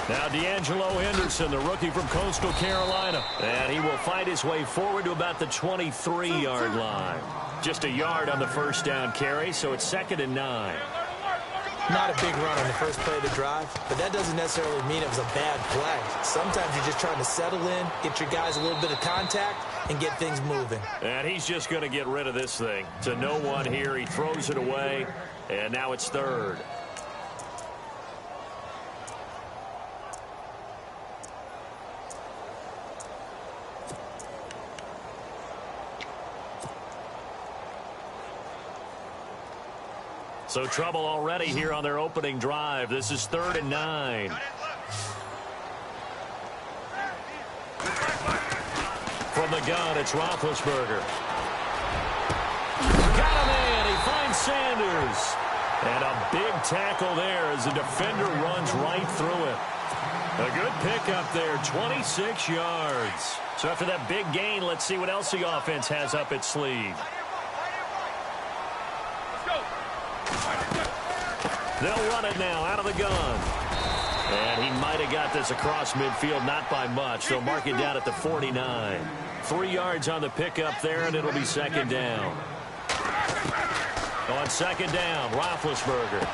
Now D'Angelo Henderson, the rookie from Coastal Carolina. And he will fight his way forward to about the 23-yard line. Just a yard on the first down carry, so it's 2nd and 9. Not a big run on the first play of the drive, but that doesn't necessarily mean it was a bad play. Sometimes you're just trying to settle in, get your guys a little bit of contact, and get things moving. And he's just going to get rid of this thing. To no one here, he throws it away, and now it's 3rd. So trouble already here on their opening drive. This is 3rd and 9. From the gun, it's Roethlisberger. Got him in. He finds Sanders. And a big tackle there as the defender runs right through it. A good pickup there, 26 yards. So after that big gain, let's see what else the offense has up its sleeve. They'll run it now out of the gun. And he might have got this across midfield, not by much. They'll mark it down at the 49. 3 yards on the pickup there, and it'll be 2nd down. On 2nd down, Roethlisberger.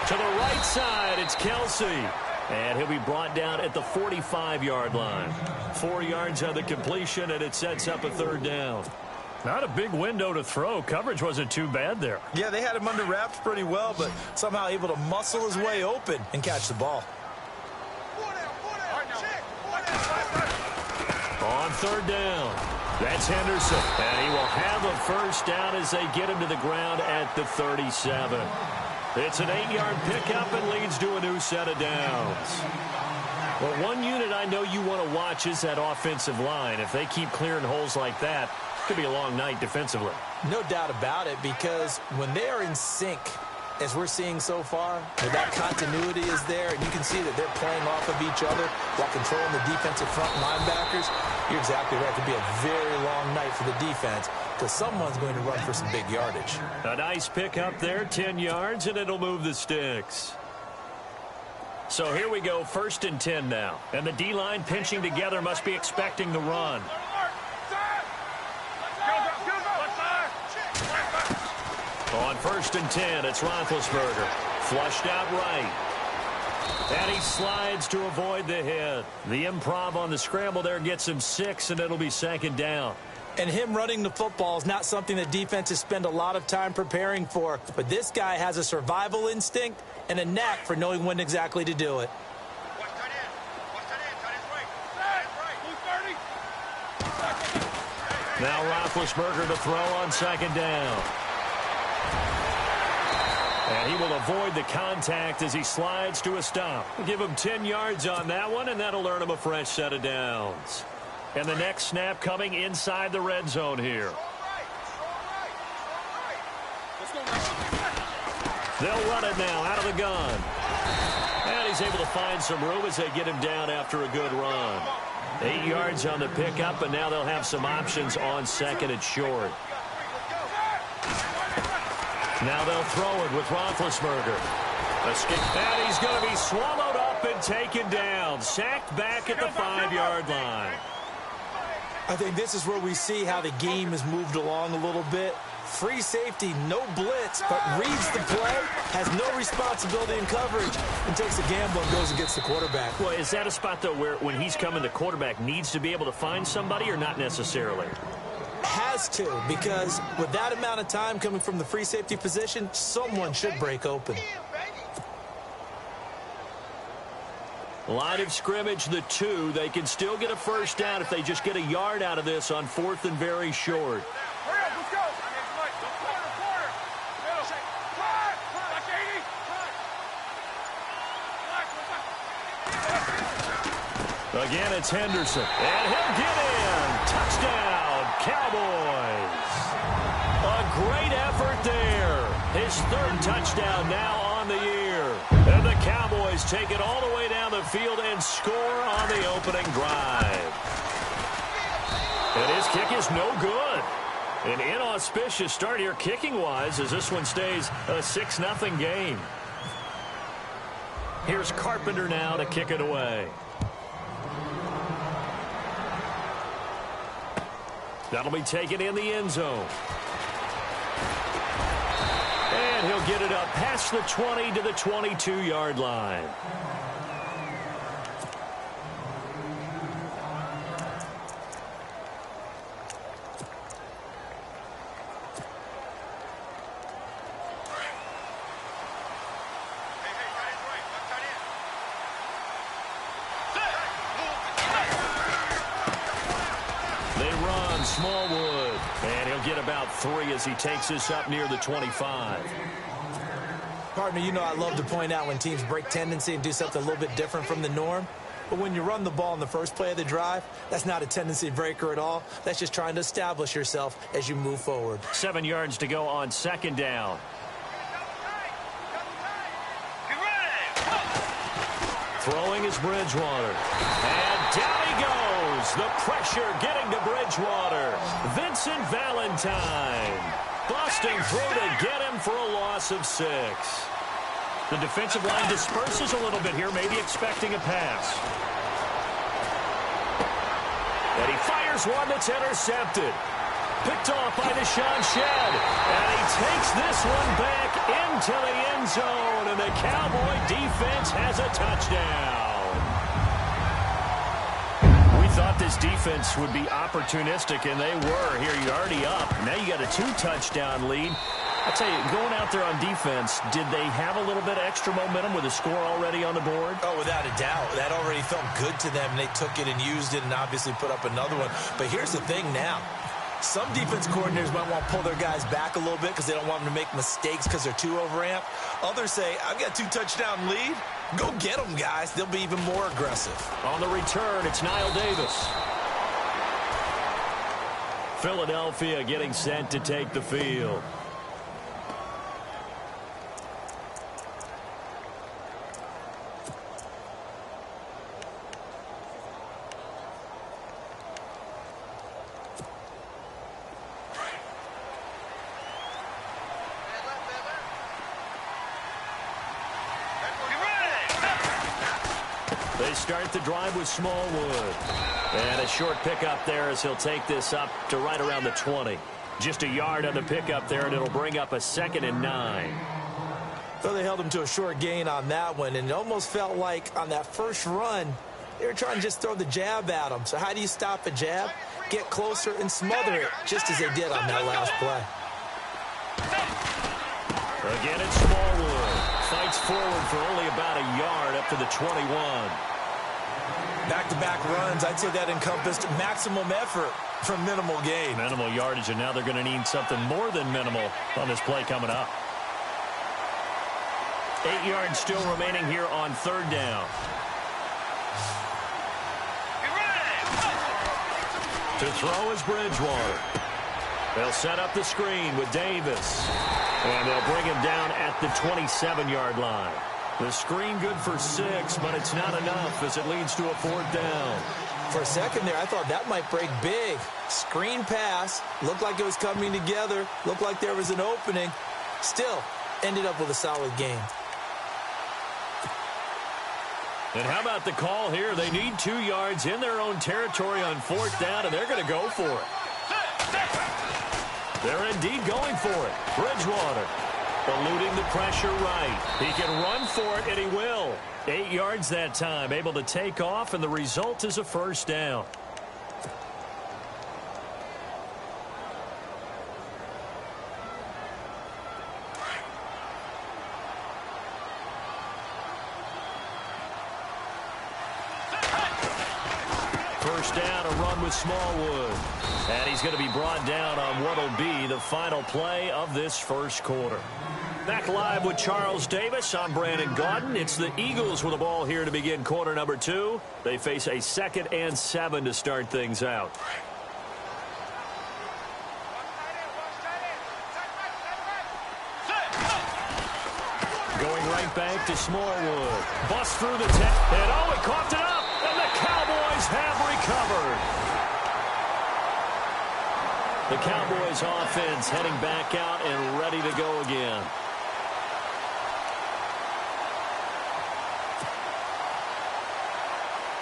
To the right side, it's Kelsey. And he'll be brought down at the 45-yard line. 4 yards on the completion, and it sets up a 3rd down. Not a big window to throw. Coverage wasn't too bad there. Yeah, they had him under wraps pretty well, but somehow able to muscle his way open and catch the ball. On 3rd down, that's Henderson. And he will have a first down as they get him to the ground at the 37. It's an 8-yard pickup and leads to a new set of downs. Well, one unit I know you want to watch is that offensive line. If they keep clearing holes like that, could be a long night defensively. No doubt about it, because when they are in sync, as we're seeing so far, that continuity is there, and you can see that they're playing off of each other while controlling the defensive front linebackers. You're exactly right. It could be a very long night for the defense because someone's going to run for some big yardage. A nice pick up there, 10 yards, and it'll move the sticks. So here we go, 1st and 10 now. And the D-line pinching together must be expecting the run. On 1st and 10, it's Roethlisberger. Flushed out right. And he slides to avoid the hit. The improv on the scramble there gets him 6, and it'll be 2nd down. And him running the football is not something that defenses spend a lot of time preparing for. But this guy has a survival instinct and a knack for knowing when exactly to do it. Now Roethlisberger to throw on 2nd down. And he will avoid the contact as he slides to a stop. We'll give him 10 yards on that one, and that'll earn him a fresh set of downs. And the next snap coming inside the red zone here. They'll run it now out of the gun. And he's able to find some room as they get him down after a good run. 8 yards on the pickup, and now they'll have some options on 2nd and short. Now they'll throw it with Roethlisberger. And he's going to be swallowed up and taken down. Sacked back at the 5-yard line. I think this is where we see how the game has moved along a little bit. Free safety, no blitz, but reads the play, has no responsibility in coverage, and takes a gamble and goes and gets the quarterback. Well, is that a spot, though, where when he's coming, the quarterback needs to be able to find somebody or not necessarily? Has to, because with that amount of time coming from the free safety position, someone should break open. Line of scrimmage, the 2. They can still get a first down if they just get a yard out of this on 4th and very short. Again, it's Henderson. And he'll get in. Touchdown, Cowboys. A great effort there. His 3rd touchdown now on the year. And the Cowboys take it all the way down the field and score on the opening drive. And his kick is no good. An inauspicious start here kicking-wise as this one stays a 6-0 game. Here's Carpenter now to kick it away. That'll be taken in the end zone. And he'll get it up past the 20 to the 22-yard line. Smallwood, and he'll get about 3 as he takes this up near the 25. Partner, you know I love to point out when teams break tendency and do something a little bit different from the norm. But when you run the ball in the first play of the drive, that's not a tendency breaker at all. That's just trying to establish yourself as you move forward. 7 yards to go on second down. Throwing is Bridgewater. And down he goes. The pressure getting to Bridgewater. Vincent Valentine. Busting through to get him for a loss of 6. The defensive line disperses a little bit here, maybe expecting a pass. And he fires one that's intercepted. Picked off by Deshaun Shedd. And he takes this one back into the end zone. And the Cowboy defense has a touchdown. We thought this defense would be opportunistic, and they were. Here, you're already up. Now you got a 2-touchdown lead. I'll tell you, going out there on defense, did they have a little bit of extra momentum with a score already on the board? Oh, without a doubt. That already felt good to them. They took it and used it and obviously put up another one. But here's the thing now. Some defense coordinators might want to pull their guys back a little bit because they don't want them to make mistakes because they're too overamped. Others say, I've got a 2-touchdown lead. Go get them, guys. They'll be even more aggressive. On the return, it's Niall Davis. Philadelphia getting set to take the field. They start the drive with Smallwood. And a short pickup there as he'll take this up to right around the 20. Just a yard on the pickup there, and it'll bring up a 2nd and 9. So they held him to a short gain on that one, and it almost felt like on that first run, they were trying to just throw the jab at him. So how do you stop a jab? Get closer and smother it, just as they did on that last play. Again, it's Smallwood. Fights forward for only about a yard up to the 21. Back-to-back runs, I'd say that encompassed maximum effort for minimal gain. Minimal yardage, and now they're going to need something more than minimal on this play coming up. 8 yards still remaining here on third down. To throw is Bridgewater. They'll set up the screen with Davis. And they'll bring him down at the 27-yard line. The screen good for 6, but it's not enough as it leads to a 4th down. For a second there, I thought that might break big. Screen pass. Looked like it was coming together. Looked like there was an opening. Still, ended up with a solid game. And how about the call here? They need 2 yards in their own territory on 4th down, and they're going to go for it. They're indeed going for it. Bridgewater eluding the pressure right. He can run for it, and he will. 8 yards that time, able to take off, and the result is a 1st down. First down, a run with Smallwood. And he's going to be brought down on what will be the final play of this first quarter. Back live with Charles Davis. I'm Brandon Gaudin. It's the Eagles with the ball here to begin quarter number 2. They face a 2nd and 7 to start things out. Going right back to Smallwood. Bust through the 10. And oh, he coughed it up. And the Cowboys have recovered. The Cowboys offense heading back out and ready to go again.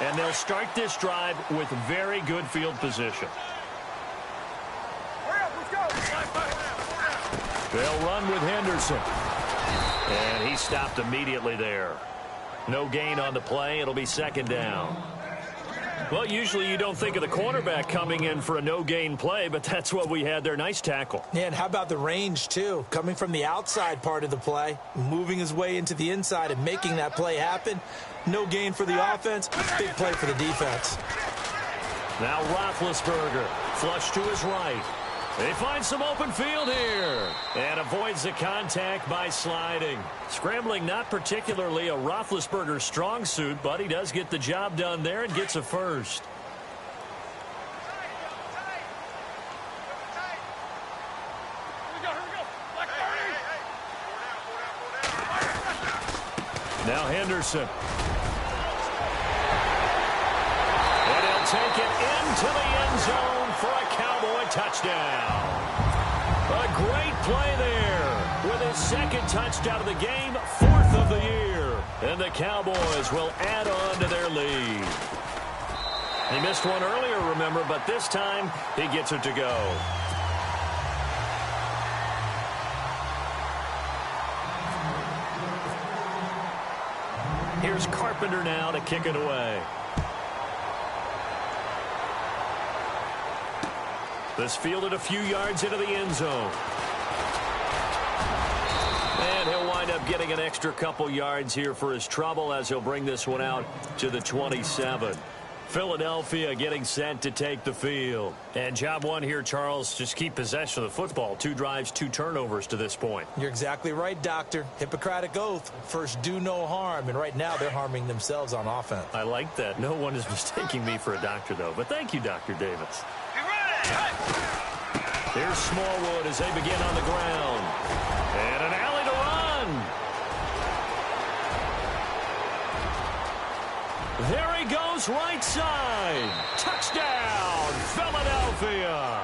And they'll start this drive with very good field position. They'll run with Henderson. And he stopped immediately there. No gain on the play. It'll be second down. Well, usually you don't think of the cornerback coming in for a no-gain play, but that's what we had there. Nice tackle. Yeah, and how about the range, too? Coming from the outside part of the play, moving his way into the inside and making that play happen. No gain for the offense, big play for the defense. Now Roethlisberger, flush to his right. They find some open field here and avoids the contact by sliding. Scrambling not particularly a Roethlisberger strong suit, but he does get the job done there and gets a first. Now Henderson. And he'll take it into the end zone for a Cowboy touchdown. A great play there with his second touchdown of the game, fourth of the year. And the Cowboys will add on to their lead. He missed one earlier, remember, but this time he gets it to go. Here's Carpenter now to kick it away. This fielded a few yards into the end zone. And he'll wind up getting an extra couple yards here for his trouble as he'll bring this one out to the 27. Philadelphia getting set to take the field. And job one here, Charles, just keep possession of the football. 2 drives, 2 turnovers to this point. You're exactly right, Doctor. Hippocratic oath. First, do no harm. And right now, they're harming themselves on offense. I like that. No one is mistaking me for a doctor, though. But thank you, Dr. Davis. Here's Smallwood as they begin on the ground. And an alley to run. There he goes, right side. Touchdown, Philadelphia.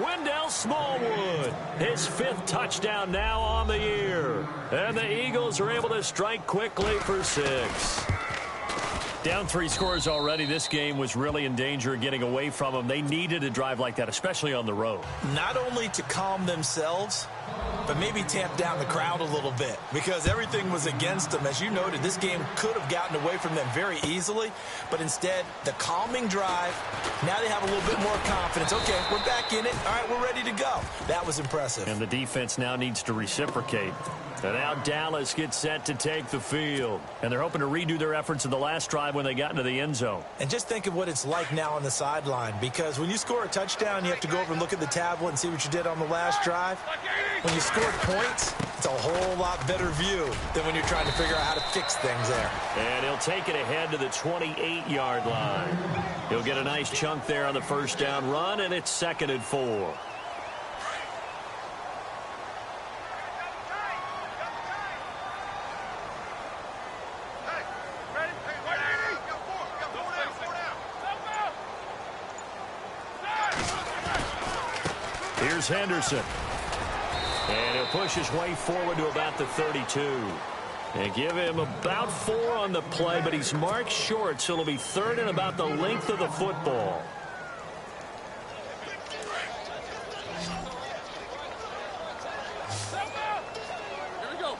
Wendell Smallwood, his 5th touchdown now on the year. And the Eagles are able to strike quickly for 6. Down 3 scores already. This game was really in danger of getting away from them. They needed a drive like that, especially on the road. Not only to calm themselves, but maybe tamp down the crowd a little bit because everything was against them. As you noted, this game could have gotten away from them very easily, but instead, the calming drive, now they have a little bit more confidence. Okay, we're back in it. All right, we're ready to go. That was impressive. And the defense now needs to reciprocate. And now Dallas gets set to take the field. And they're hoping to redo their efforts in the last drive when they got into the end zone. And just think of what it's like now on the sideline, because when you score a touchdown, you have to go over and look at the tablet and see what you did on the last drive. When you score points, it's a whole lot better view than when you're trying to figure out how to fix things there. And he'll take it ahead to the 28-yard line. He'll get a nice chunk there on the first down run, and it's 2nd and 4. Here's Henderson. And he'll push his way forward to about the 32. And give him about 4 on the play, but he's marked short, so it'll be 3rd and about the length of the football. Here we go.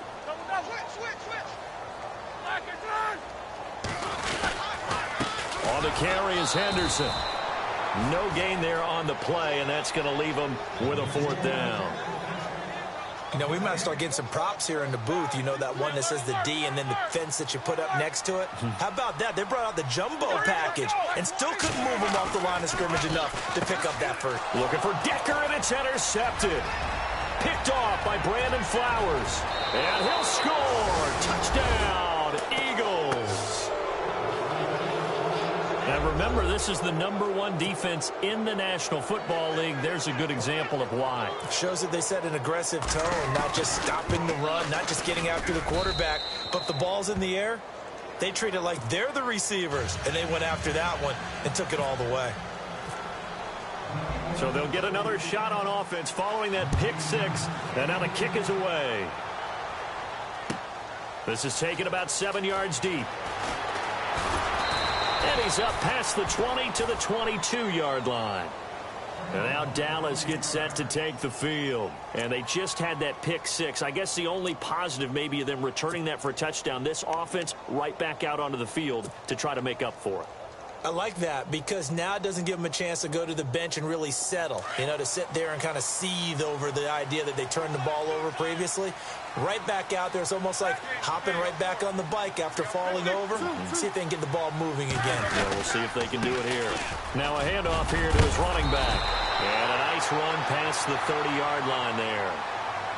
On the carry is Henderson. No gain there on the play, and that's going to leave him with a 4th down. You know, we might start getting some props here in the booth. You know, that one that says the D and then the fence that you put up next to it? How about that? They brought out the jumbo package and still couldn't move him off the line of scrimmage enough to pick up that first. Looking for Decker, and it's intercepted. Picked off by Brandon Flowers. And he'll score. Touchdown, Eagles. And remember, this is the #1 defense in the National Football League. There's a good example of why. Shows that they set an aggressive tone, not just stopping the run, not just getting after the quarterback, but the ball's in the air. They treat it like they're the receivers, and they went after that one and took it all the way. So they'll get another shot on offense following that pick six. And now the kick is away. This is taken about 7 yards deep. And he's up past the 20 to the 22-yard line. And now Dallas gets set to take the field. And they just had that pick six. I guess the only positive maybe of them returning that for a touchdown. This offense right back out onto the field to try to make up for it. I like that because now it doesn't give them a chance to go to the bench and really settle, to sit there and kind of seethe over the idea that they turned the ball over previously. Right back out there, it's almost like hopping right back on the bike after falling over. See if they can get the ball moving again. Yeah, we'll see if they can do it here. Now a handoff here to his running back. And a nice run past the 30-yard line there.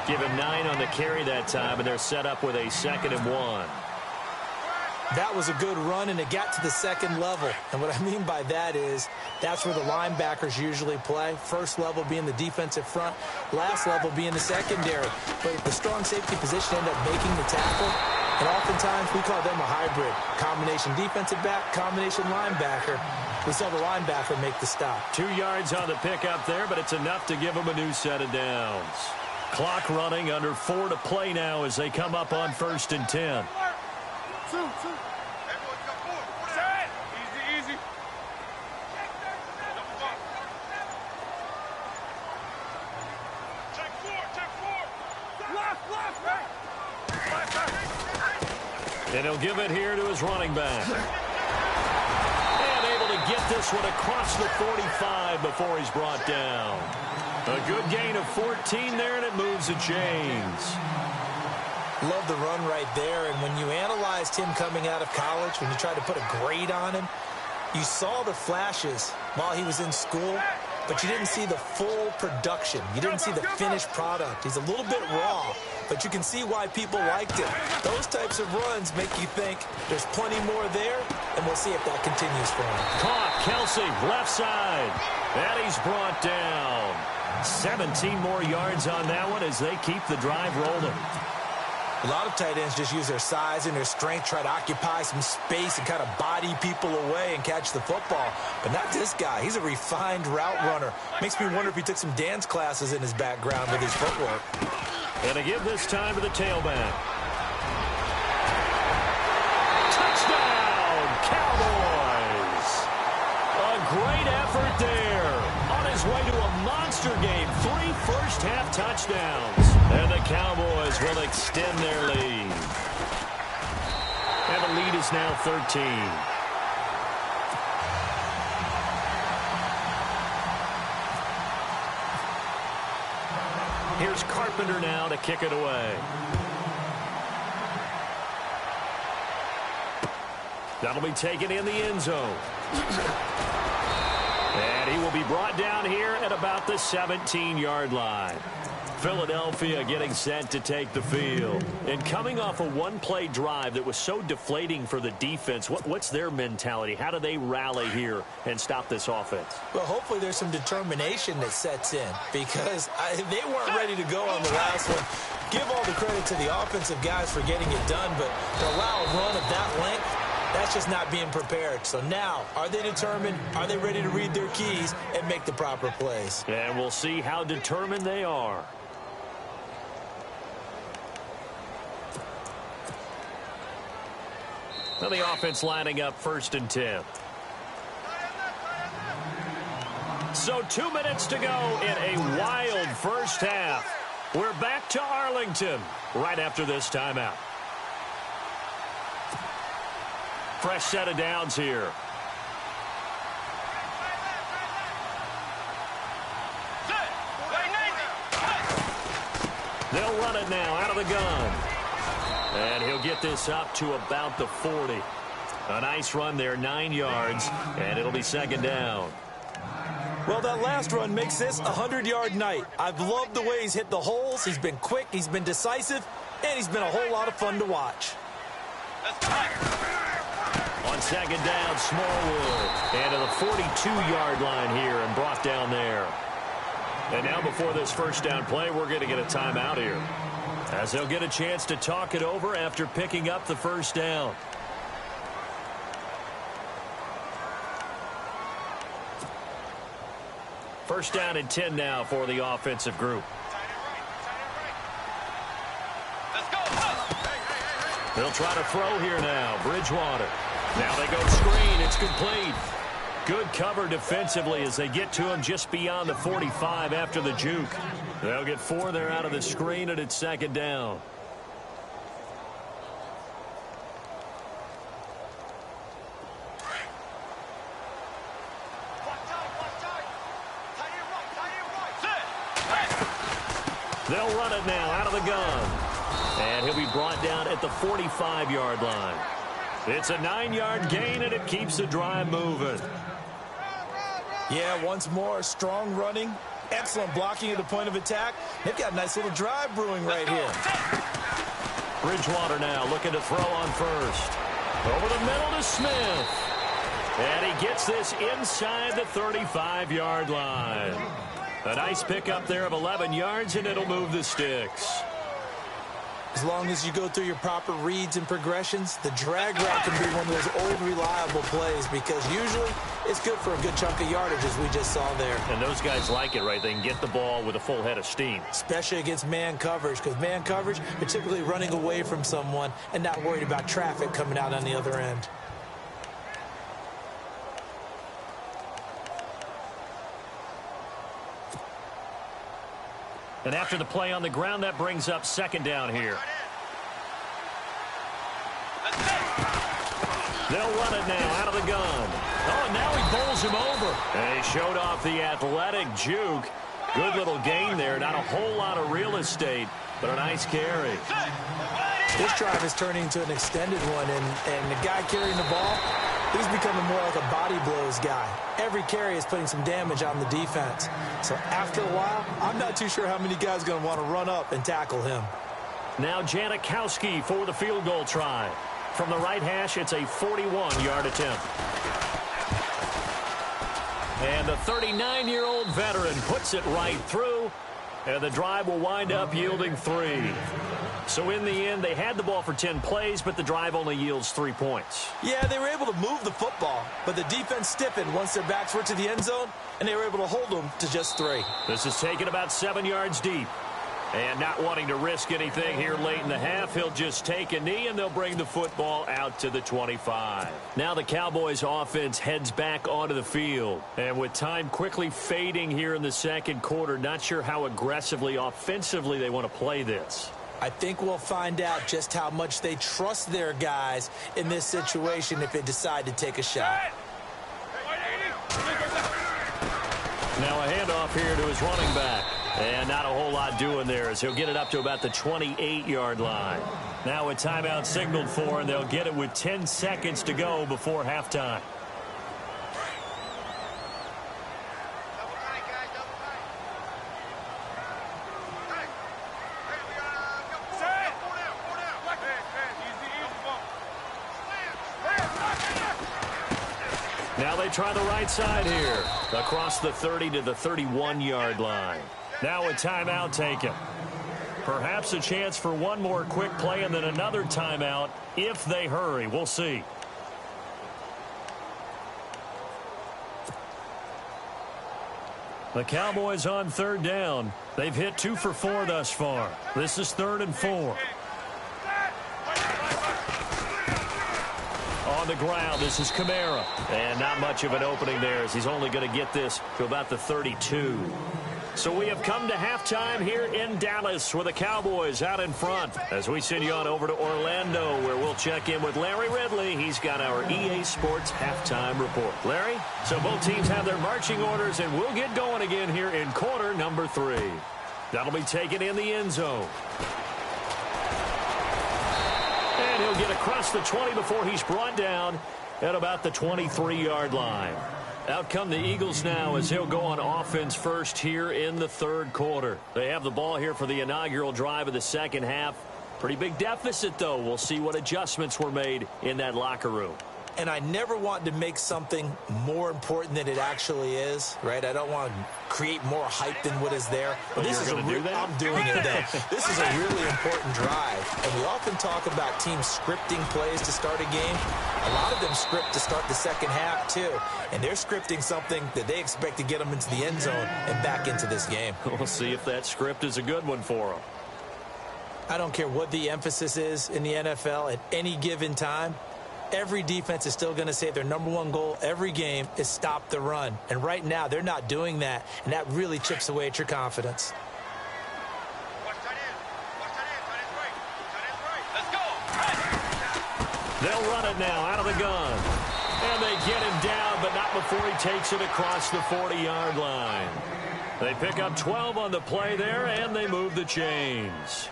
Give him 9 on the carry that time, and they're set up with a 2nd and 1. That was a good run, and it got to the second level. And what I mean by that is that's where the linebackers usually play. First level being the defensive front, last level being the secondary. But the strong safety position ended up making the tackle. And oftentimes we call them a hybrid. Combination defensive back, combination linebacker. We saw the linebacker make the stop. 2 yards on the pickup there, but it's enough to give them a new set of downs. Clock running, under 4 to play now as they come up on 1st and 10. Easy. Check four. Left, right. And he'll give it here to his running back. And able to get this one across the 45 before he's brought down. A good gain of 14 there, and it moves the chains. Love the run right there, and when you analyzed him coming out of college, when you tried to put a grade on him, you saw the flashes while he was in school, but you didn't see the full production. You didn't see the finished product. He's a little bit raw, but you can see why people liked it. Those types of runs make you think there's plenty more there, and we'll see if that continues for him. Caught, Kelsey, left side, and he's brought down. 17 more yards on that one as they keep the drive rolling. A lot of tight ends just use their size and their strength, try to occupy some space and kind of body people away and catch the football. But not this guy. He's a refined route runner. Makes me wonder if he took some dance classes in his background with his footwork. And to give this time to the tailback. Touchdown, Cowboys! A great effort there. On his way to a monster game. 3 first-half touchdowns. And the Cowboys will extend their lead. And the lead is now 13. Here's Carpenter now to kick it away. That'll be taken in the end zone. And he will be brought down here at about the 17-yard line. Philadelphia getting set to take the field. And coming off a one-play drive that was so deflating for the defense, what's their mentality? How do they rally here and stop this offense? Well, hopefully there's some determination that sets in because they weren't ready to go on the last one. Give all the credit to the offensive guys for getting it done, but to allow a run of that length, that's just not being prepared. So now, are they determined? Are they ready to read their keys and make the proper plays? And we'll see how determined they are. Now the offense lining up 1st and 10. So 2 minutes to go in a wild first half. We're back to Arlington right after this timeout. Fresh set of downs here. They'll run it now out of the gun. And he'll get this up to about the 40. A nice run there, 9 yards, and it'll be 2nd down. Well, that last run makes this a 100-yard night. I've loved the way he's hit the holes. He's been quick, he's been decisive, and he's been a whole lot of fun to watch. On 2nd down, Smallwood. And to the 42-yard line here and brought down there. And now before this first down play, we're going to get a timeout here, as they'll get a chance to talk it over after picking up the first down. First down and 10 now for the offensive group. They'll try to throw here now. Bridgewater. Now they go screen. It's complete. Good cover defensively as they get to him just beyond the 45 after the juke. They'll get 4 there out of the screen, and it's second down. They'll run it now out of the gun. And he'll be brought down at the 45-yard line. It's a 9-yard gain, and it keeps the drive moving. Yeah, once more, strong running, excellent blocking at the point of attack. They've got a nice little drive brewing right here. Bridgewater now looking to throw on first. Over the middle to Smith. And he gets this inside the 35-yard line. A nice pickup there of 11 yards, and it'll move the sticks. As long as you go through your proper reads and progressions, the drag route can be one of those old reliable plays because usually it's good for a good chunk of yardage, as we just saw there. And those guys like it, right? They can get the ball with a full head of steam. Especially against man coverage, because man coverage, you're typically running away from someone and not worried about traffic coming out on the other end. And after the play on the ground, that brings up second down here. They'll run it now out of the gun. Oh, and now he bowls him over. And he showed off the athletic juke. Good little gain there. Not a whole lot of real estate, but a nice carry. This drive is turning into an extended one, and the guy carrying the ball, he's becoming more like a body blows guy. Every carry is putting some damage on the defense. So after a while, I'm not too sure how many guys are going to want to run up and tackle him. Now Janikowski for the field goal try. From the right hash, it's a 41-yard attempt. And the 39-year-old veteran puts it right through, and the drive will wind up yielding 3. So in the end, they had the ball for 10 plays, but the drive only yields 3 points. Yeah, they were able to move the football, but the defense stiffened once their backs were to the end zone, and they were able to hold them to just 3. This is taken about 7 yards deep. And not wanting to risk anything here late in the half, he'll just take a knee, and they'll bring the football out to the 25. Now the Cowboys' offense heads back onto the field. And with time quickly fading here in the second quarter, not sure how aggressively, offensively they want to play this. I think we'll find out just how much they trust their guys in this situation if they decide to take a shot. Now a handoff here to his running back. And not a whole lot doing there as he'll get it up to about the 28-yard line. Now a timeout signaled for, and they'll get it with 10 seconds to go before halftime. Now they try the right side here. Across the 30 to the 31-yard line. Now a timeout taken. Perhaps a chance for one more quick play and then another timeout if they hurry. We'll see. The Cowboys on third down. They've hit 2 for 4 thus far. This is 3rd and 4. On the ground, this is Kamara. And not much of an opening there as he's only going to get this to about the 32. So we have come to halftime here in Dallas with the Cowboys out in front as we send you on over to Orlando where we'll check in with Larry Ridley. He's got our EA Sports halftime report. Larry, so both teams have their marching orders and we'll get going again here in quarter number 3. That'll be taken in the end zone. And he'll get across the 20 before he's brought down at about the 23-yard line. Out come the Eagles now as they'll go on offense first here in the third quarter. They have the ball here for the inaugural drive of the second half. Pretty big deficit, though. We'll see what adjustments were made in that locker room. And I never want to make something more important than it actually is, right? I don't want to create more hype than what is there. But this is I'm doing it, though. This is a really important drive. And we often talk about teams scripting plays to start a game. A lot of them script to start the second half, too. And they're scripting something that they expect to get them into the end zone and back into this game. We'll see if that script is a good one for them. I don't care what the emphasis is in the NFL at any given time. Every defense is still going to say their number one goal every game is stop the run. And right now, they're not doing that, and that really chips away at your confidence. Let's go. They'll run it now out of the gun. And they get him down, but not before he takes it across the 40-yard line. They pick up 12 on the play there, and they move the chains.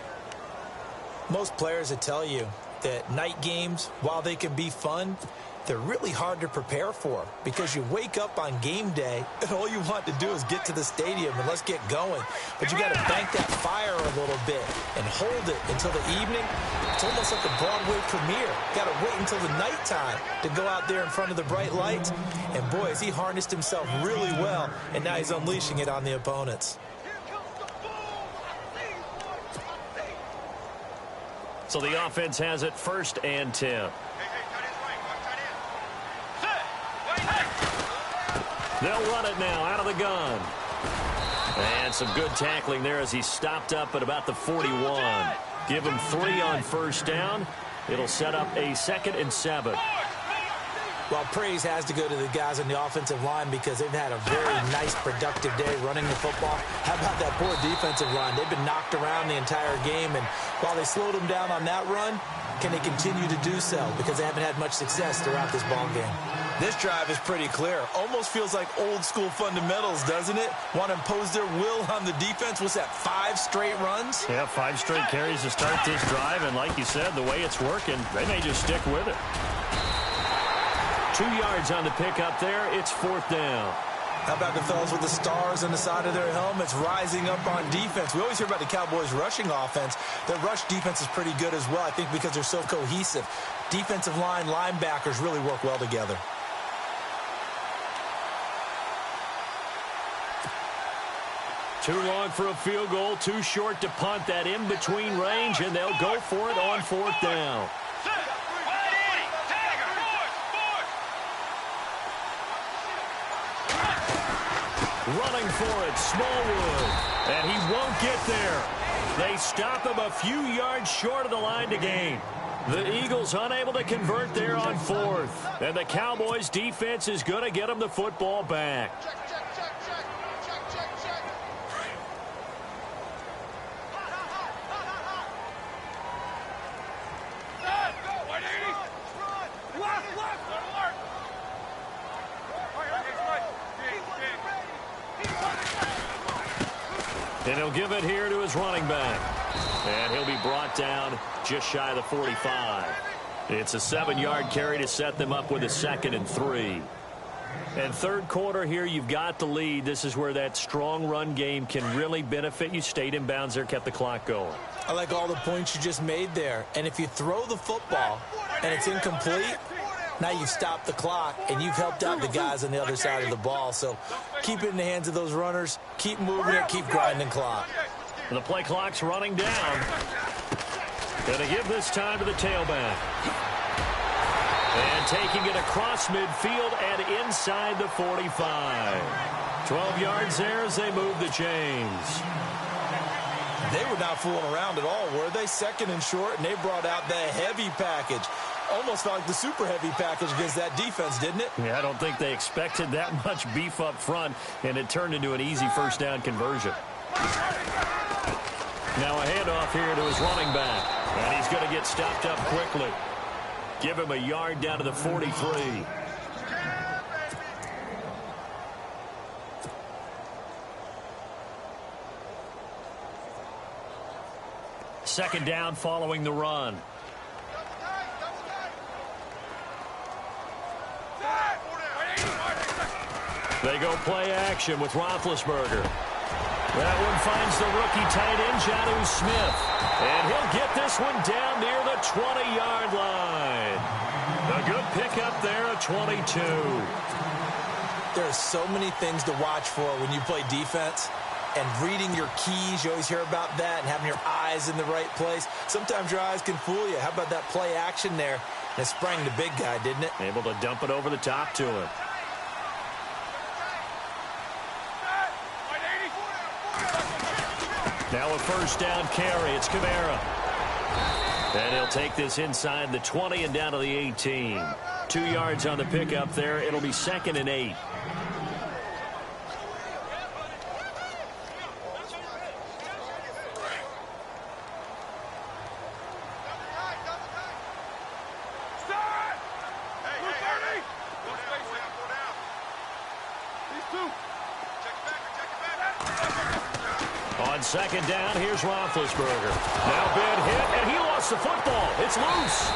Most players would tell you that night games, while they can be fun, they're really hard to prepare for because you wake up on game day and all you want to do is get to the stadium and let's get going. But you got to bank that fire a little bit and hold it until the evening. It's almost like a Broadway premiere. You got to wait until the nighttime to go out there in front of the bright lights. And boy, has he harnessed himself really well, and now he's unleashing it on the opponents. So the offense has it 1st and 10. They'll run it now out of the gun. And some good tackling there as he stopped up at about the 41. Give him 3 on 1st down. It'll set up a 2nd and 7. Well, praise has to go to the guys on the offensive line because they've had a very nice, productive day running the football. How about that poor defensive line? They've been knocked around the entire game, and while they slowed them down on that run, can they continue to do so? Because they haven't had much success throughout this ball game. This drive is pretty clear. Almost feels like old-school fundamentals, doesn't it? Want to impose their will on the defense. What's that, 5 straight runs? Yeah, 5 straight carries to start this drive, and like you said, the way it's working, they may just stick with it. 2 yards on the pickup there. It's 4th down. How about the fellas with the stars on the side of their helmets rising up on defense? We always hear about the Cowboys' rushing offense. Their rush defense is pretty good as well, I think, because they're so cohesive. Defensive line, linebackers really work well together. Too long for a field goal, too short to punt. That in-between range, and they'll go for it on 4th down. Running for it, Smallwood, and he won't get there. They stop him a few yards short of the line to gain. The Eagles unable to convert there on 4th, and the Cowboys' defense is going to get them the football back. And he'll give it here to his running back. And he'll be brought down just shy of the 45. It's a 7-yard carry to set them up with a 2nd and 3. And 3rd quarter here, you've got the lead. This is where that strong run game can really benefit you. Stayed in bounds there, kept the clock going. I like all the points you just made there. And if you throw the football and it's incomplete, now you've stopped the clock, and you've helped out the guys on the other side of the ball. So keep it in the hands of those runners. Keep moving it. Keep grinding clock. The play clock's running down. Going to give this time to the tailback. And taking it across midfield and inside the 45. 12 yards there as they move the chains. They were not fooling around at all, were they? 2nd and short, and they brought out the heavy package. Almost felt like the super heavy package against that defense, didn't it? Yeah, I don't think they expected that much beef up front, and it turned into an easy 1st down conversion. Now a handoff here to his running back, and he's going to get stopped up quickly. Give him a yard down to the 43. Second down following the run. They go play action with Roethlisberger. That one finds the rookie tight end, Jonnu Smith. And he'll get this one down near the 20-yard line. A good pickup there, a 22. There are so many things to watch for when you play defense. And reading your keys, you always hear about that, and having your eyes in the right place. Sometimes your eyes can fool you. How about that play action there? And it sprang the big guy, didn't it? Able to dump it over the top to him. Now a first down carry. It's Kamara. And he'll take this inside the 20 and down to the 18. 2 yards on the pickup there. It'll be 2nd and 8. On 2nd down, here's Roethlisberger. Now big hit, and he lost the football. It's loose.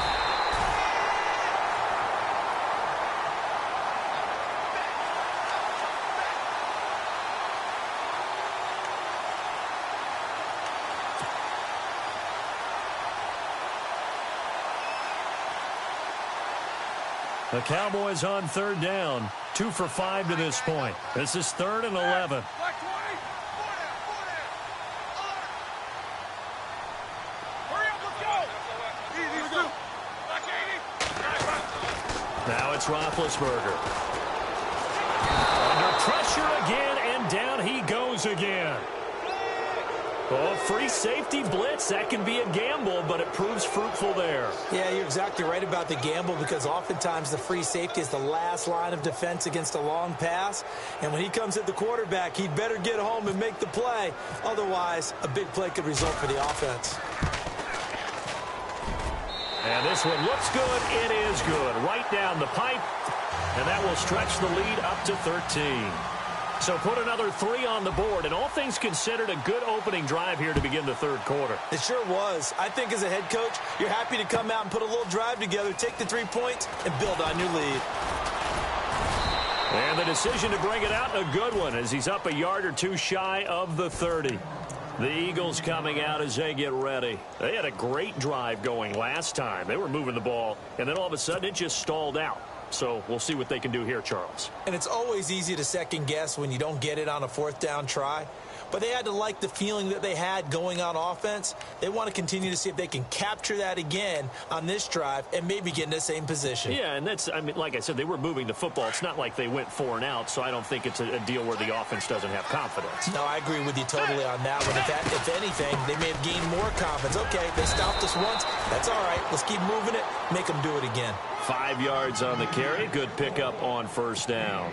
The Cowboys on 3rd down. 2 for 5 to this point. This is 3rd and 11. Now it's Roethlisberger. Under pressure again, and down he goes again. Oh, free safety blitz. That can be a gamble, but it proves fruitful there. Yeah, you're exactly right about the gamble, because oftentimes the free safety is the last line of defense against a long pass. And when he comes at the quarterback, he'd better get home and make the play. Otherwise, a big play could result for the offense. And this one looks good. It is good. Right down the pipe. And that will stretch the lead up to 13. So put another 3 on the board. And all things considered, a good opening drive here to begin the 3rd quarter. It sure was. I think as a head coach, you're happy to come out and put a little drive together, take the 3 points, and build on your lead. And the decision to bring it out, a good one, as he's up a yard or 2 shy of the 30. The Eagles coming out as they get ready. They had a great drive going last time. They were moving the ball, and then all of a sudden it just stalled out. So we'll see what they can do here, Charles. And it's always easy to second guess when you don't get it on a 4th down try. But they had to like the feeling that they had going on offense. They want to continue to see if they can capture that again on this drive and maybe get in the same position. Yeah, and that's, I mean, like I said, they were moving the football. It's not like they went 4 and out, so I don't think it's a deal where the offense doesn't have confidence. No, I agree with you totally on that one. If anything, they may have gained more confidence. Okay, they stopped us once. That's all right. Let's keep moving it. Make them do it again. 5 yards on the carry. Good pickup on 1st down.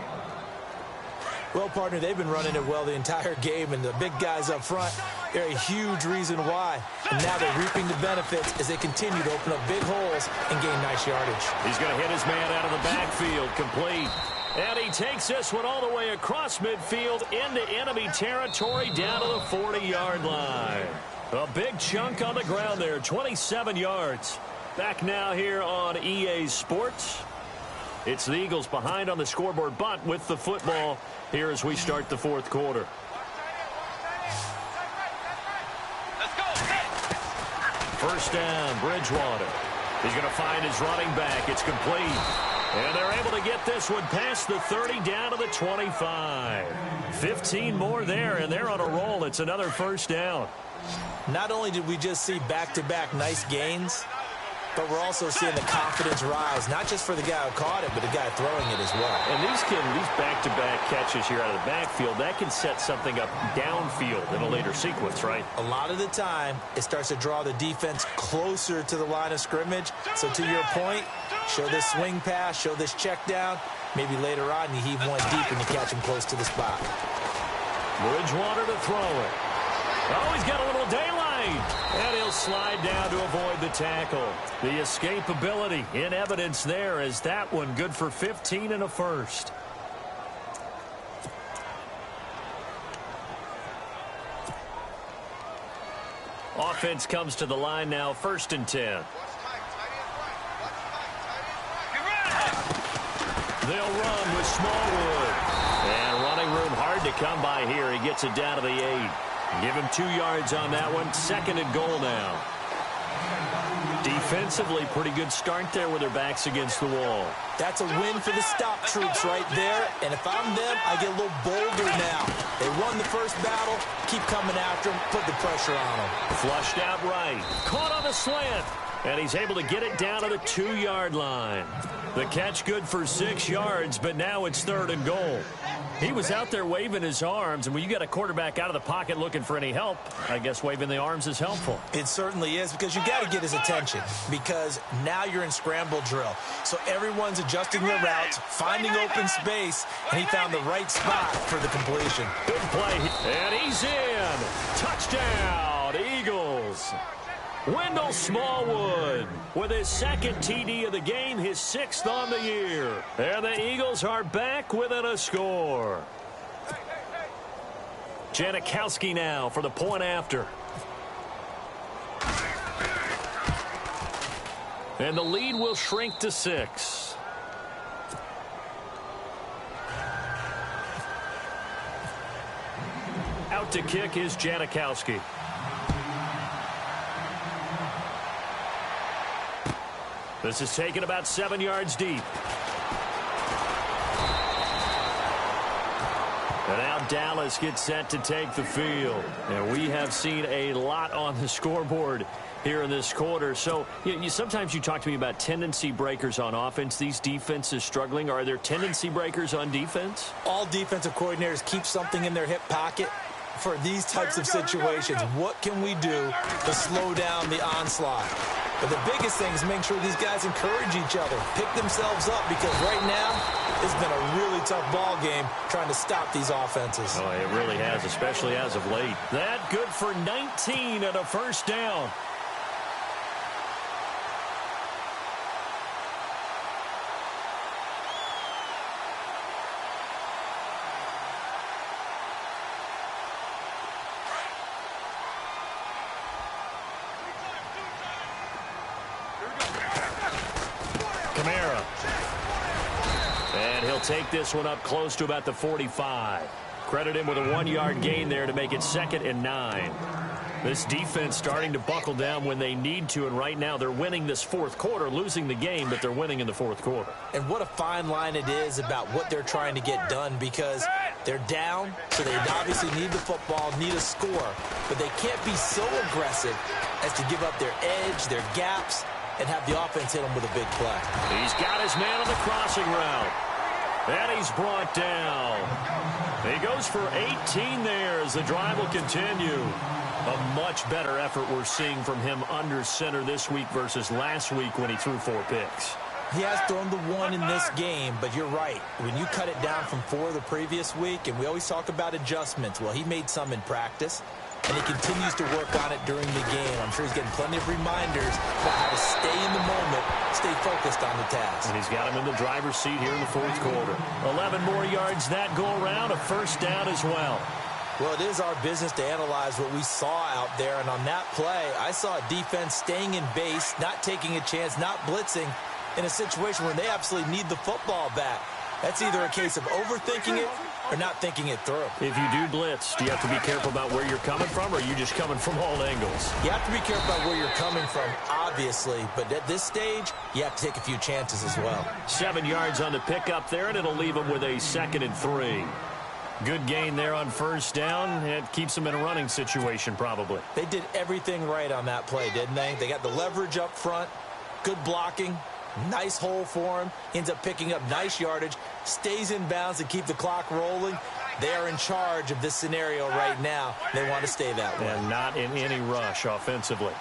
Well, partner, they've been running it well the entire game, and the big guys up front, they're a huge reason why. And now they're reaping the benefits as they continue to open up big holes and gain nice yardage. He's going to hit his man out of the backfield, complete. And he takes this one all the way across midfield into enemy territory down to the 40-yard line. A big chunk on the ground there, 27 yards. Back now here on EA Sports. It's the Eagles behind on the scoreboard, but with the football here as we start the 4th quarter. First down, Bridgewater. He's going to find his running back. It's complete. And they're able to get this one past the 30 down to the 25. 15 more there, and they're on a roll. It's another 1st down. Not only did we just see back-to-back nice gains, but we're also seeing the confidence rise, not just for the guy who caught it, but the guy throwing it as well. And these back-to-back catches here out of the backfield, that can set something up downfield in a later sequence, right? A lot of the time, it starts to draw the defense closer to the line of scrimmage. So to your point, show this swing pass, show this check down. Maybe later on you heave one deep and you catch him close to the spot. Bridgewater to throw it. Oh, he's got a little daylight. And he'll slide down to avoid the tackle. The escapability in evidence there as that one good for 15 and a first. Offense comes to the line now, 1st and 10. They'll run with Smallwood. And running room hard to come by here. He gets it down to the 8. Give him 2 yards on that one. 2nd and goal now. Defensively, pretty good start there with their backs against the wall. That's a win for the stop troops right there. And if I'm them, I get a little bolder now. They won the first battle. Keep coming after them. Put the pressure on them. Flushed out right. Caught on the slant. And he's able to get it down to the 2-yard line. The catch good for 6 yards, but now it's 3rd and goal. He was out there waving his arms, and when you got a quarterback out of the pocket looking for any help, I guess waving the arms is helpful. It certainly is, because you got to get his attention, because now you're in scramble drill. So everyone's adjusting their routes, finding open space, and he found the right spot for the completion. Good play, and he's in. Touchdown, Eagles. Wendell Smallwood with his 2nd TD of the game, his 6th on the year. And the Eagles are back within a score. Janikowski now for the point after. And the lead will shrink to 6. Out to kick is Janikowski. This is taken about 7 yards deep. And now Dallas gets set to take the field. And we have seen a lot on the scoreboard here in this quarter. So sometimes you talk to me about tendency breakers on offense. These defenses struggling. Are there tendency breakers on defense? All defensive coordinators keep something in their hip pocket for these types of situations. What can we do to slow down the onslaught? But the biggest thing is making sure these guys encourage each other, pick themselves up, because right now it's been a really tough ball game trying to stop these offenses. Oh, it really has, especially as of late. That good for 19 and a 1st down. Take this one up close to about the 45. Credit him with a 1-yard gain there to make it 2nd and 9. This defense starting to buckle down when they need to, and right now they're winning this 4th quarter, losing the game, but they're winning in the 4th quarter. And what a fine line it is about what they're trying to get done, because they're down, so they obviously need the football, need a score, but they can't be so aggressive as to give up their edge, their gaps, and have the offense hit them with a big play. He's got his man on the crossing route. And he's brought down. He goes for 18 there as the drive will continue. A much better effort we're seeing from him under center this week versus last week when he threw 4 picks. He has thrown the 1 in this game, but you're right. When you cut it down from 4 the previous week, and we always talk about adjustments, well, he made some in practice, and he continues to work on it during the game. I'm sure he's getting plenty of reminders about how to stay in the moment, stay focused on the task. And he's got him in the driver's seat here in the 4th quarter. 11 more yards that go around, a 1st down as well. Well, it is our business to analyze what we saw out there, and on that play, I saw a defense staying in base, not taking a chance, not blitzing, in a situation where they absolutely need the football back. That's either a case of overthinking it or not thinking it through. If you do blitz, do you have to be careful about where you're coming from, or are you just coming from all angles? You have to be careful about where you're coming from, obviously, but at this stage, you have to take a few chances as well. 7 yards on the pickup there, and it'll leave them with a 2nd and 3. Good gain there on 1st down. It keeps them in a running situation, probably. They did everything right on that play, didn't they? They got the leverage up front, good blocking, nice hole for him, ends up picking up nice yardage, stays in bounds to keep the clock rolling. They are in charge of this scenario right now. They want to stay that way. And not in any rush offensively.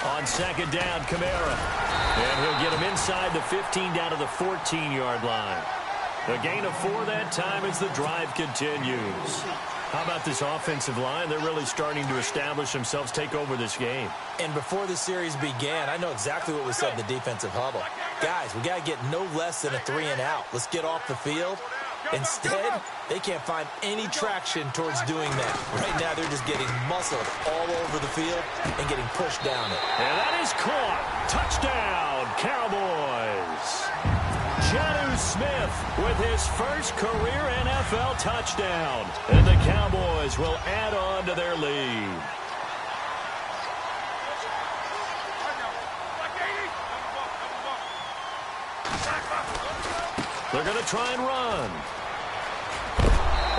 On 2nd down, Kamara. And he'll get him inside the 15 down to the 14-yard line. A gain of 4 that time as the drive continues. How about this offensive line? They're really starting to establish themselves, take over this game. And before the series began, I know exactly what was said in the defensive huddle. Guys, we got to get no less than a 3-and-out. Let's get off the field. Instead, they can't find any traction towards doing that. Right now, they're just getting muscled all over the field and getting pushed down it. And that is caught. Touchdown, Cowboys. Jonnu Smith with his first career NFL touchdown. And the Cowboys will add on to their lead. They're going to try and run.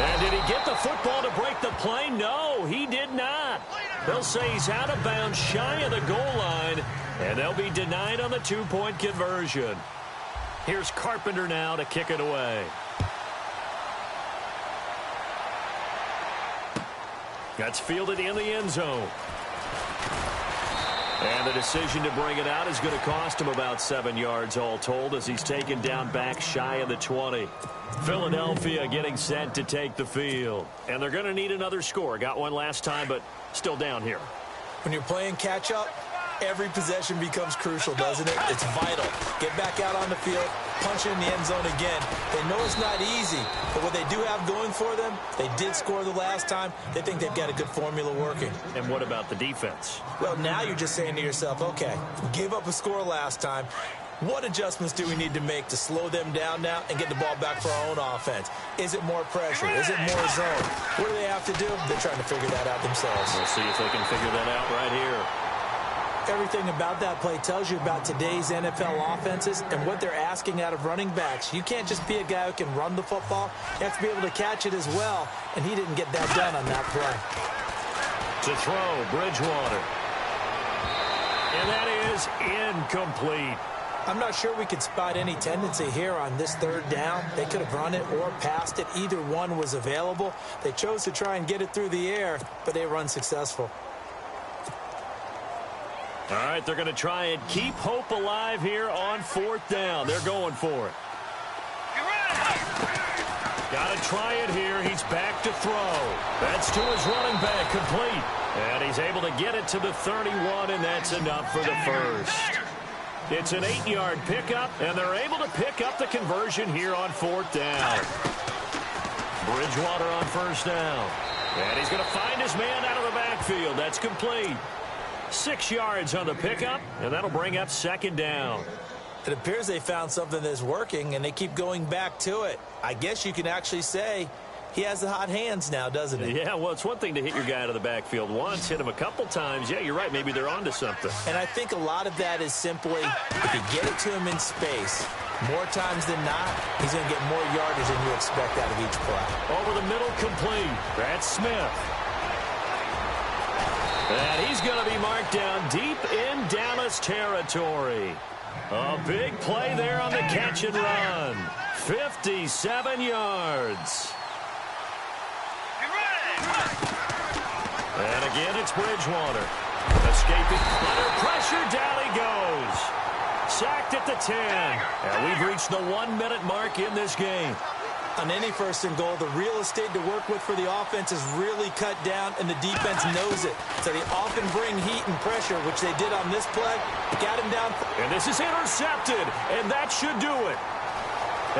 And did he get the football to break the play? No, he did not. They'll say he's out of bounds, shy of the goal line, and they'll be denied on the two-point conversion. Here's Carpenter now to kick it away. That's fielded in the end zone. And the decision to bring it out is going to cost him about 7 yards all told as he's taken down back shy of the 20. Philadelphia getting set to take the field. And they're going to need another score. Got one last time, but still down here. When you're playing catch-up, every possession becomes crucial, doesn't it? It's vital. Get back out on the field, punch it in the end zone again. They know it's not easy, but what they do have going for them, they did score the last time. They think they've got a good formula working. And what about the defense? Well, now you're just saying to yourself, okay, we gave up a score last time. What adjustments do we need to make to slow them down now and get the ball back for our own offense? Is it more pressure? Is it more zone? What do they have to do? They're trying to figure that out themselves. We'll see if they can figure that out right here. Everything about that play tells you about today's NFL offenses and what they're asking out of running backs. You can't just be a guy who can run the football. You have to be able to catch it as well, and he didn't get that done on that play. To throw, Bridgewater. And that is incomplete. I'm not sure we could spot any tendency here on this third down. They could have run it or passed it. Either one was available. They chose to try and get it through the air, but they were unsuccessful. All right, they're going to try and keep hope alive here on fourth down. They're going for it. Got to try it here. He's back to throw. That's to his running back, complete. And he's able to get it to the 31, and that's enough for the first. It's an 8-yard pickup, and they're able to pick up the conversion here on fourth down. Bridgewater on first down. And he's going to find his man out of the backfield. That's complete. 6 yards on the pickup, and that'll bring up second down. It appears they found something that's working, and they keep going back to it. I guess you can actually say he has the hot hands now, doesn't he? Yeah, well, it's one thing to hit your guy out of the backfield once, hit him a couple times. Yeah, you're right. Maybe they're onto something. And I think a lot of that is simply if you get it to him in space, more times than not, he's going to get more yardage than you expect out of each play. Over the middle, complete. That's Smith. And he's going to be marked down deep in Dallas territory. A big play there on the catch and run. 57 yards. And again, it's Bridgewater. Escaping under pressure, down he goes. Sacked at the 10. And we've reached the 1-minute mark in this game. On any first and goal, the real estate to work with for the offense is really cut down, and the defense knows it. So they often bring heat and pressure, which they did on this play. Got him down. And this is intercepted, and that should do it.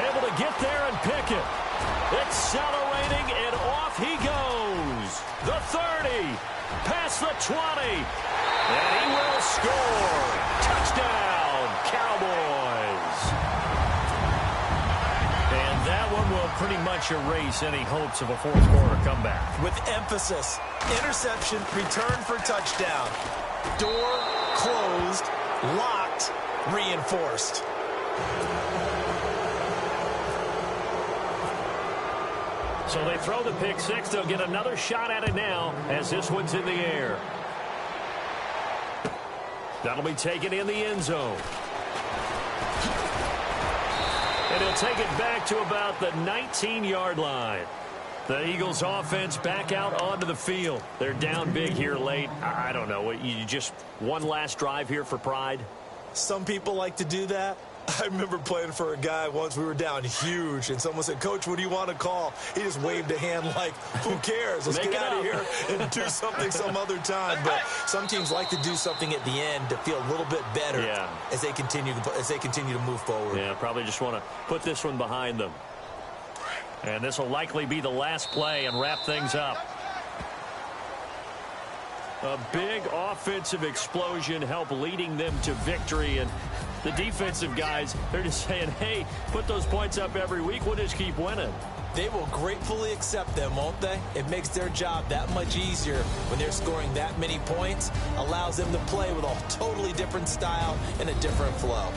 Able to get there and pick it. Accelerating, and off he goes. The 30, past the 20, and he will score. Touchdown, Cowboys. And that one will pretty much erase any hopes of a fourth quarter comeback. With emphasis, interception, return for touchdown. Door closed, locked, reinforced. So they throw the pick six. They'll get another shot at it now as this one's in the air. That'll be taken in the end zone. And he'll take it back to about the 19-yard line. The Eagles offense back out onto the field. They're down big here late. I don't know. You just one last drive here for pride? Some people like to do that. I remember playing for a guy once. We were down huge, and someone said, "Coach, what do you want to call?" He just waved a hand like, who cares? Let's get out of here and do something some other time. But some teams like to do something at the end to feel a little bit better as they continue to move forward. Yeah, probably just want to put this one behind them. And this will likely be the last play and wrap things up. A big offensive explosion helped leading them to victory. And the defensive guys, they're just saying, hey, put those points up every week. We'll just keep winning. They will gratefully accept them, won't they? It makes their job that much easier when they're scoring that many points. Allows them to play with a totally different style and a different flow.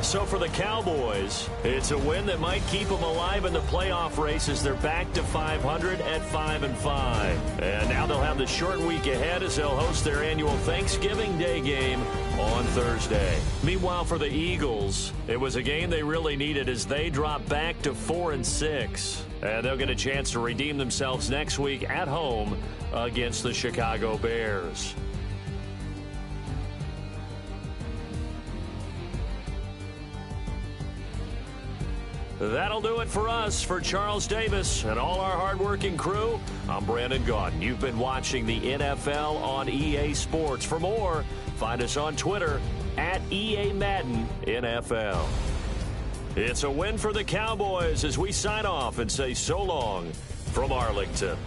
So for the Cowboys, it's a win that might keep them alive in the playoff race as they're back to 500 at 5-5. And now they'll have the short week ahead as they'll host their annual Thanksgiving Day game on Thursday. Meanwhile, for the Eagles, it was a game they really needed as they drop back to 4-6. And they'll get a chance to redeem themselves next week at home against the Chicago Bears. That'll do it for us. For Charles Davis and all our hardworking crew, I'm Brandon Gaudin. You've been watching the NFL on EA Sports. For more, find us on Twitter at EA Madden NFL. It's a win for the Cowboys as we sign off and say so long from Arlington.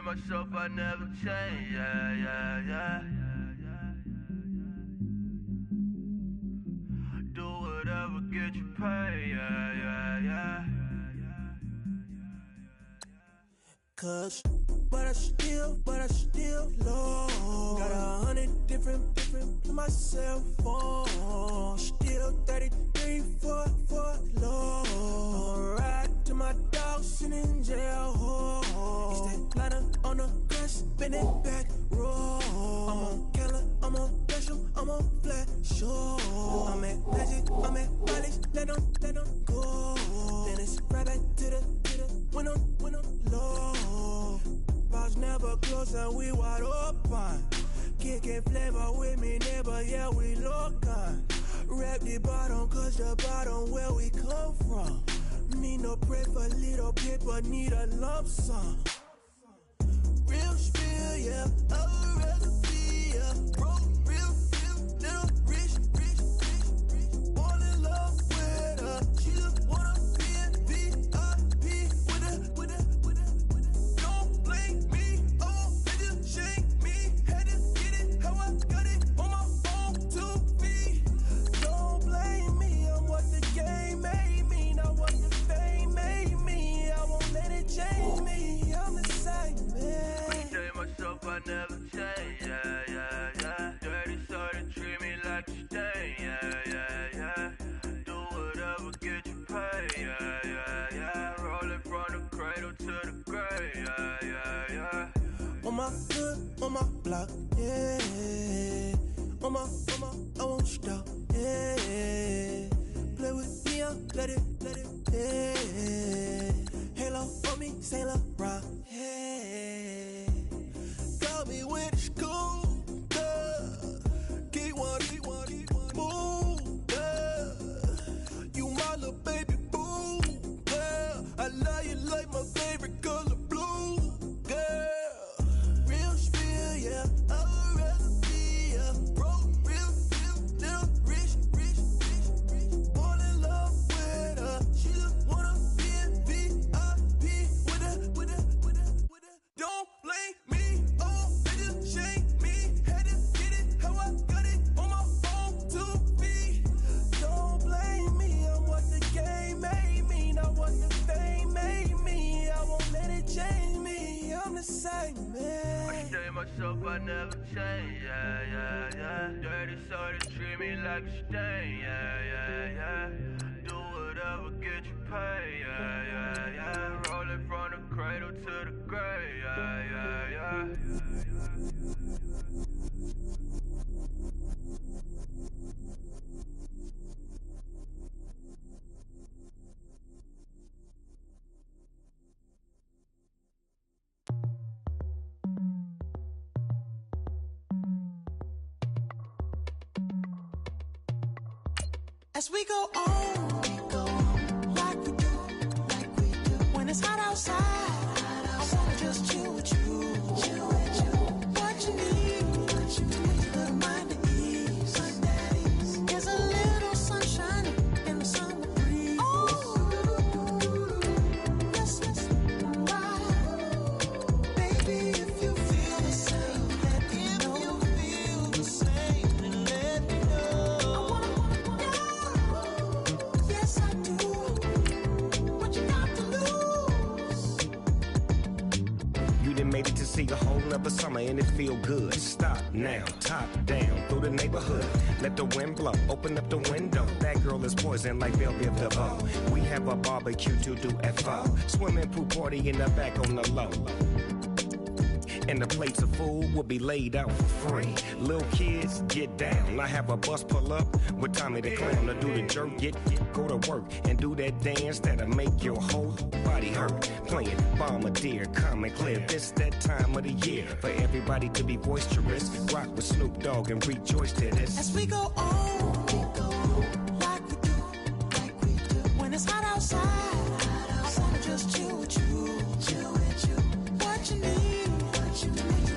myself I never change, yeah. Do whatever get you paid, yeah. Cause, but I still low. Got 100 different to my cell phone. Still 33 for low. I'ma ride to my dog sitting in jail. It's that ladder on the grass, spin it back, roll. I'm on Keller, I'm on Bishop, I'm on Flat Shore. I'm at Magic, I'm at Palace, let them go. Then it's right back to the when I'm low. Bars never close and we wide open. Kicking flavor with me, neighbor, yeah, we local. Rap the bottom, cause the bottom where we come from. Need no pray for little paper, need a lump sum. Real spill, yeah, I'd rather be, yeah. Broke, real, little rich. All in love with her, she just wanna be in VIP with her. Don't blame me, oh, they just shame me. Had to get it, how I got it on my phone to me. Don't blame me, I'm what the game made me, not what the fame made me. I won't let it change me, I'm the same man. Tell myself I never change, yeah. Dirty sorta treat me like a stain, yeah. Do whatever get you paid, yeah. Rolling from the cradle to the grave, yeah. On my hood, on my block, yeah. On my, I won't stop, yeah. Play with me, let it, yeah. Halo on me, Saint Laurent, yeah. Got me with the school, keep one, move, you my little baby boo, girl. I love you like my favorite color blue, girl. Real spill, yeah, I'd rather be, yeah. Broke, real, little rich. Fall in love with her, she just wanna be in VIP with her. Don't blame me, oh, they just shame me. Had to get it, how I got it on my phone to me. Don't blame me, I'm what the game made me, not what the fame made me. I won't let it change me, I'm the same man. I tell myself I never change, yeah. Dirty sorta treat me like a stain, yeah. Do whatever get you paid, yeah. Rolling from the cradle to the grave, yeah. As we go on, like we do. When it's hot outside, I wanna just chill with you. What you need, little mind at ease. There's a little sunshine in the summer breeze. Let's ride, baby. If you feel the same, let me know. Yes, I do. What you got to lose? You done made it to see a whole nother summer and it feel good. Stop now, top down through the neighborhood. Let the wind blow, open up the window. That girl is poison like Belleville DeVoe. We have a barbecue to do FO. Swimming pool party in the back on the low. And the plates of food will be laid out for free. Little kids, get down. I have a bus pull up with Tommy the Clown to do the jerk, go to work and do that dance that'll make your whole body hurt. Playing Bombardier, Common Clear. This that time of the year for everybody to be boisterous. Rock with Snoop Dogg and rejoice to this. As we go on, like we do. When it's hot outside, I wanna just chill with you. What you need,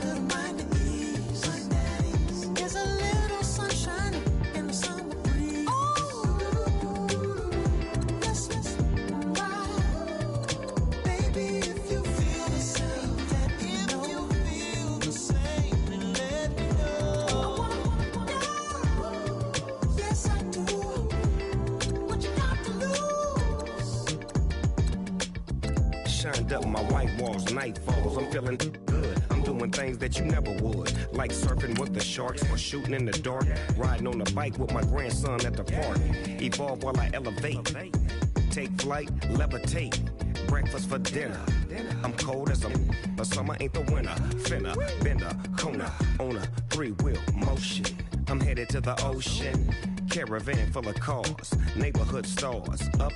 little mind at ease. There's a little sunshine in the summer breeze. Let's ride, baby. If you feel the same, let me know. wind up my white walls, night falls. I'm feeling good. I'm doing things that you never would, like surfing with the sharks or shooting in the dark, riding on a bike with my grandson at the park. Evolve while I elevate, take flight, levitate, breakfast for dinner. I'm cold as but summer ain't the winter. Finna, bender, Kona, on a three-wheel motion. I'm headed to the ocean, caravan full of cars, neighborhood stars. Up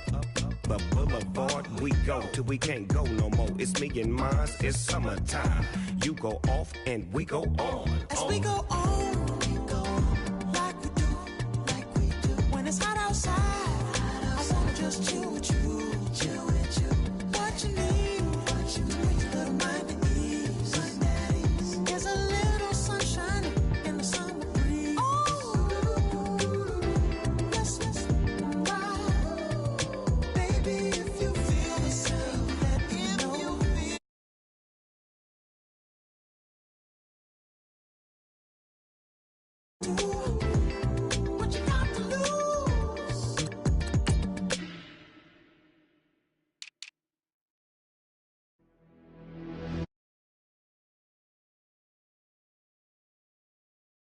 the boulevard we go till we can't go no more. It's me and mine, it's summertime. You go off and we go on. As we go on, like we do. When it's hot outside, I wanna just chill with you.